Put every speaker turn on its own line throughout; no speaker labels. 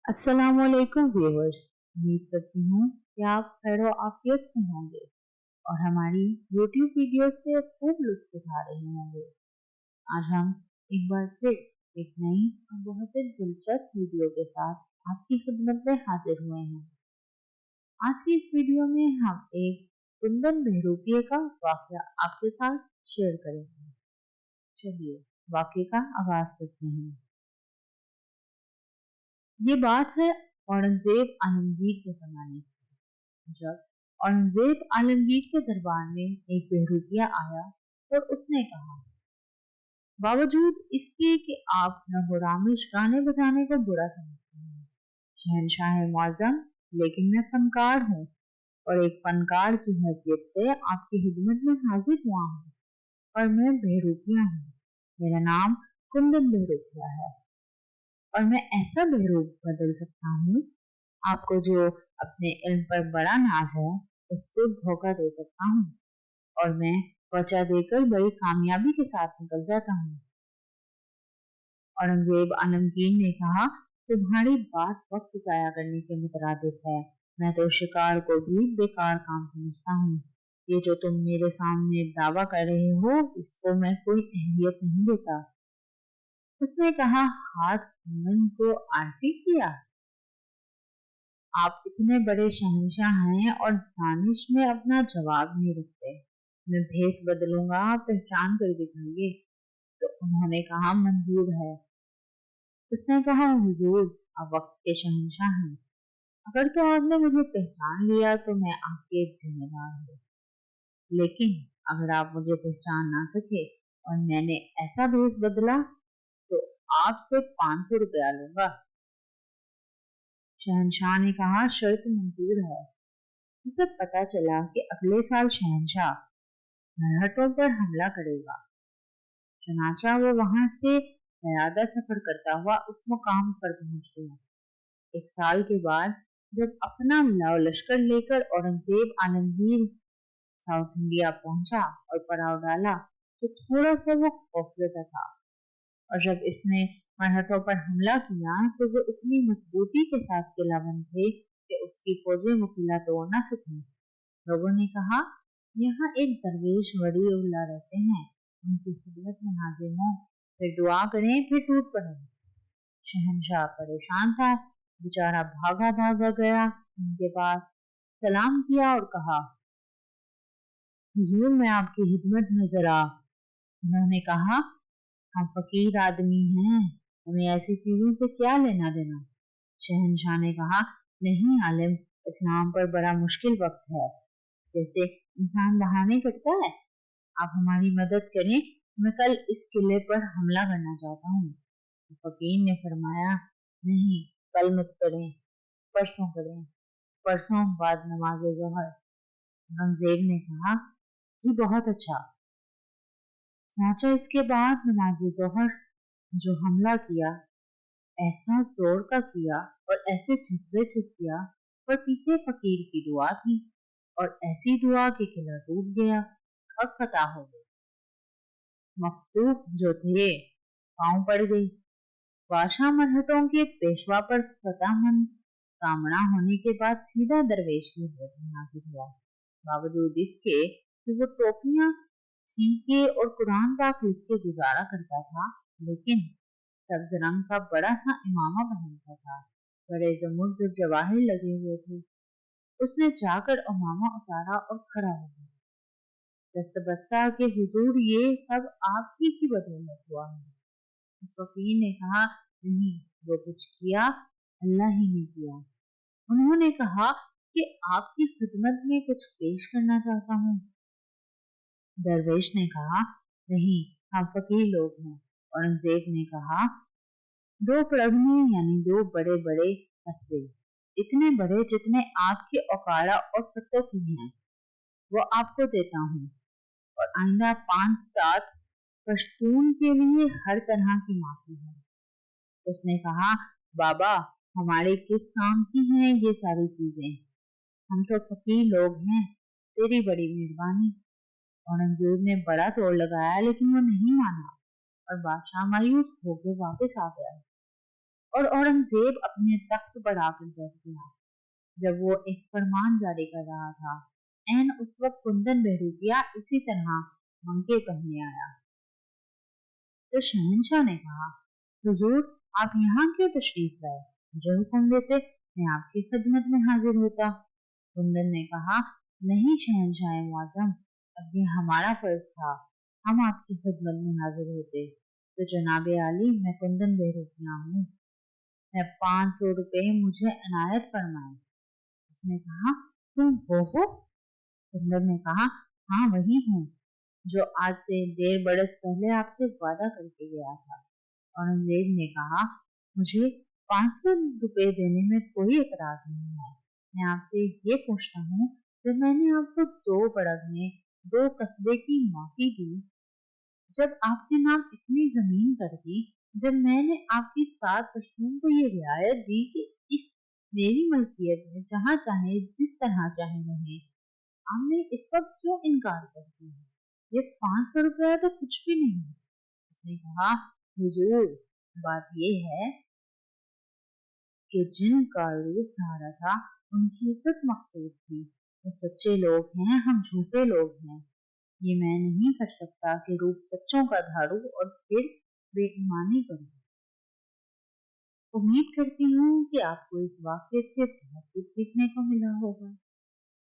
अस्सलाम वालेकुम व्यूअर्स। उम्मीद करती हूँ कि आप खैर आफियत में होंगे और हमारी YouTube वीडियो से खूब लुत्फ उठा रहे होंगे। आज हम एक बार फिर एक नई और बहुत ही दिलचस्प वीडियो के साथ आपकी खिदमत में हाजिर हुए हैं। आज की इस वीडियो में हम एक कुंदन बहरूपिया का वाकया आपके साथ शेयर करेंगे। चलिए वाकये का आगाज करते हैं। ये बात है औरंगजेब आलमगीर के जमाने की, जब औरंगजेब आलमगीर के दरबार में एक बहरूपिया आया और उसने कहा, बावजूद इसके कि आप नगोरामिश गाने बजाने को बुरा समझते हैं, शहनशाह मुअज़्ज़म, लेकिन मैं फनकार हूँ और एक फनकार की हैसियत से आपकी खिदमत में हाजिर हुआ हूँ और मैं बहरूपिया हूँ। मेरा नाम कुंदन बहरूपिया है और मैं ऐसा बहरूप बदल सकता हूँ, आपको जो अपने इल्म पर बड़ा नाज है उसको धोखा दे सकता हूँ और मैं त्वचा देकर बड़ी कामयाबी के साथ निकल जाता हूँ। औरंगजेब आलमगीर ने कहा, तुम्हारी बात वक्त जाया करने के मुतरादिफ है। मैं तो शिकार को भी बेकार काम समझता हूँ। ये जो तुम मेरे सामने दावा कर रहे हो इसको मैं कोई अहमियत नहीं देता। उसने कहा, हाथ कुंदन को आरसी किया? आप इतने बड़े शहंशाह हैं और दानिश में अपना जवाब नहीं रखते। मैं भेस बदलूंगा, पहचान कर दिखाइए। तो उन्होंने कहा, मंजूर है। उसने कहा, हुजूर आप वक्त के शहंशाह हैं, अगर तो आपने मुझे पहचान लिया तो मैं आपके जिम्मेदार हूँ, लेकिन अगर आप मुझे पहचान ना सके और मैंने ऐसा भेस बदला तो आपसे 500 रुपया लूंगा। शहंशाह ने कहा, शर्त मंजूर है। उसे पता चला कि अगले साल शहंशाह मरहटों पर हमला करेगा। चनाचा वो वहां से ज़्यादा सफर करता हुआ उस मुकाम पर पहुंच गया। एक साल के बाद जब अपना लश्कर लेकर औरंगजेब आलमगीर साउथ इंडिया पहुंचा और पड़ाव डाला तो थोड़ा सा वो खौफजदा था, और जब इसने मरहटों पर हमला किया तो वो इतनी मजबूती के साथ किलाबंद थे कि उसकी फौजें मुकिला तोड़ न सकी। लोगों ने कहा, यहाँ एक दरवेश वली उल्लाह रहते हैं, उनकी खिदमत में हाजिर हों, फिर दुआ करें, फिर टूट पड़े। शहंशाह परेशान था, बेचारा भागा भागा गया उनके पास, सलाम किया और कहा, हुजूर मैं आपकी खिदमत में जरा। उन्होंने कहा, हम फकीर आदमी हैं, हमें ऐसी चीजों से क्या लेना देना। शहंशाह ने कहा, नहीं आलिम, इस्लाम पर बड़ा मुश्किल वक्त है, जैसे इंसान बहाने करता है। आप हमारी मदद करें, मैं कल इस किले पर हमला करना चाहता हूँ। फकीर ने फरमाया, नहीं, कल मत करें, परसों करें, परसों बाद नमाज ज़ोहर। औरंगजेब ने कहा, जी बहुत अच्छा। चाचा इसके बाद नमाज ज़ोहर जो हमला किया, ऐसा जोर का किया और ऐसे जज्बे से किया, पर पीछे फकीर की दुआ थी और ऐसी दुआ कि किला टूट गया और फतह हो गई। मखतूब जो थे पांव पड़ गई। बादशाह मरहटों के पेशवा पर फतहमंद कामना होने के बाद सीधा दरवेश की हजरत में हाजिर हुआ। बावजूद इसके कि वो टोपियां सीके और कुरान पाक लिख के गुजारा करता था, लेकिन सब्ज रंग का बड़ा सा इमामा पहनता था, बड़े जमुर्द जवाहिर लगे हुए थे। उसने जाकर इमामा उतारा और खड़ा हो गया। दस्तबस्ता के हुजूर, ये सब आपकी की बदौलत हुआ है। उस फकीर ने कहा, नहीं, वो कुछ किया अल्लाह ही ने किया। उन्होंने कहा कि आपकी खिदमत में कुछ पेश करना चाहता हूँ। दरवेश ने कहा, नहीं, हम फकीर लोग हैं। औरंगजेब ने कहा, 2 प्रगने यानी 2 बड़े बड़े कस्बे, इतने बड़े जितने आपके औकाड़ा और पत्तों की हैं, वो आपको देता हूँ और आइंदा 5-7 पश्तून के लिए हर तरह की माफी है। उसने कहा, बाबा हमारे किस काम की हैं ये सारी चीजें, हम तो फकीर लोग हैं, तेरी बड़ी मेहरबानी। औरंगजेब ने बड़ा जोर लगाया लेकिन वो नहीं माना और बादशाह मायूस होकर वापस आ गया। और औरंगजेब अपने तख्त पर आकर बैठ गया। जब वो एक फरमान जारी कर रहा था, ऐन उस वक्त कुंदन बहरूपिया इसी तरह मंके पहने आया। तो शहंशाह ने कहा, हुजूर आप यहाँ क्यों तशरीफ लाए? मुझे हुक्म देते, मैं आपकी खिदमत में हाजिर होता। कुंदन ने कहा, नहीं शहंशाह मुआज़्ज़म, अब ये हमारा फर्ज था, हम आपकी खिदमत में हाजिर होते। तो जनाबे आली, मैं कुंदन बहरूपिया हूँ, मैं 500 रुपए मुझे इनायत फरमाए। उसने कहा, तुम वो हो? कुंदन ने कहा, हाँ वही हूँ जो आज से 1.5 बरस पहले आपसे वादा करके गया था। औरंगजेब ने कहा, मुझे 500 रुपए देने में कोई एतराज नहीं है। मैं आपसे ये पूछता हूँ, जब मैंने आपको 2 बड़द में 2 कस्बे की माफी दी, जब आपके नाम इतनी जमीन कर दी, जब मैंने आपकी 7 पश्तून को ये रियायत दी कि इस मेरी मलकियत में जहाँ चाहे जिस तरह चाहे रहे, आपने इस वक्त क्यों इनकार कर दिया? ये 500 रुपया तो कुछ भी नहीं। उसने कहा, हुजूर बात ये है कि जिनका रूप धारा था उनकी इज्जत मकसूद थी। वो सच्चे लोग हैं, हम झूठे लोग हैं। ये मैं नहीं कर सकता कि रूप सच्चों का धारूं और फिर बेईमानी करूं। उम्मीद करती हूँ कि आपको इस वाक़ये से बहुत कुछ सीखने को मिला होगा।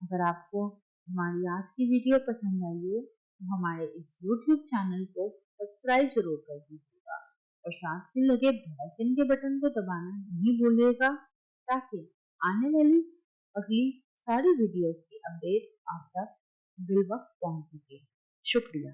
अगर आपको हमारी आज की वीडियो पसंद आई हो तो हमारे इस YouTube चैनल को सब्सक्राइब जरूर कर दीजिएगा और साथ ही लगे बेल आइकन के बटन को दबाना नहीं भूलिएगा, ताकि आने वाली अगली सारी वीडियोस की अपडेट आप तक बिल वक्त पहुंच सके। शुक्रिया।